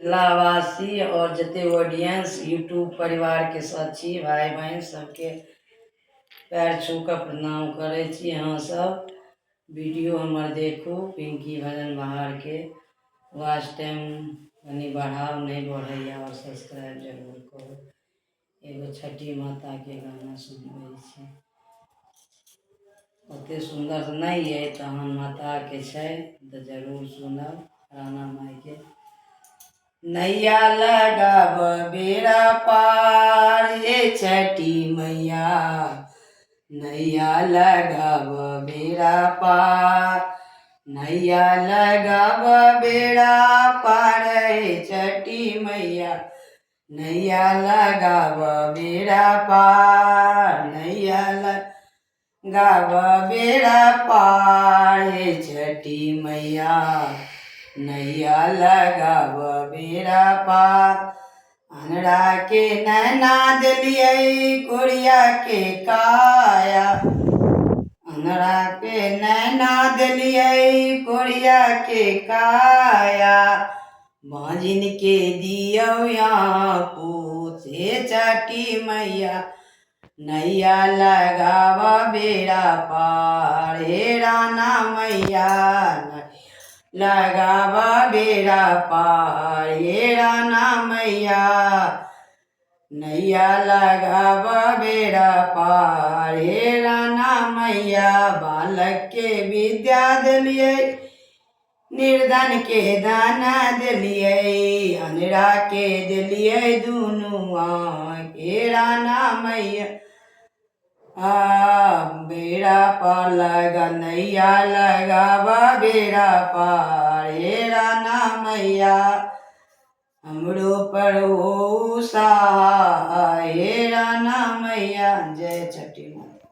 जिलावासी और जते audience YouTube परिवार के साथ छी, भाई बहन सबके पैर छू कऽ प्रणाम करै छी। अहाँ सब वीडियो हमर देखू, पिंकी भजन बहार के वॉच टाइम कनी बढ़ाओ, नहीं बढ़ैया और सब्सक्राइब जरूर करू। एगो छठी माता के गाना सुनबै छी, ओते सुंदर तो नहीं है, तहन माता के छै तो जरूर सुनब। राणा माई के नैया लगाब बेड़ा पार, ये छठी मैया नैया लगाब बेड़ा पार, नैया लगाब बेड़ा पार, ये छठी मैया नैया लगाब बेड़ा पार, नैया लगाब बेड़ा पार, ये छठी मैया नैया लगाब बेड़ा पार। अनरा के नैना दिलियै कोरिया के काया, अनरा के नैना दिलियै कोरिया के काया, बाजिन के दियौ यहाँ पूछ, हे छठी मैया नैया लगाब बेड़ा पार, हे राणा मैया लगाब बेड़ा पार, हे राणा मैया नैया लगाब बेड़ा पार, हे राणा मैया। बालक के विद्या दिलियै, निर्धन के दाना दिलियै, अनरा के दिलियै दुनू आँख, हे राणा मैया बेड़ा पार लगा, नैया लगाब बेड़ा पार, हे राणा मैया हमरो पर हो सहाय, हे राणा मैया। जय छठी माता।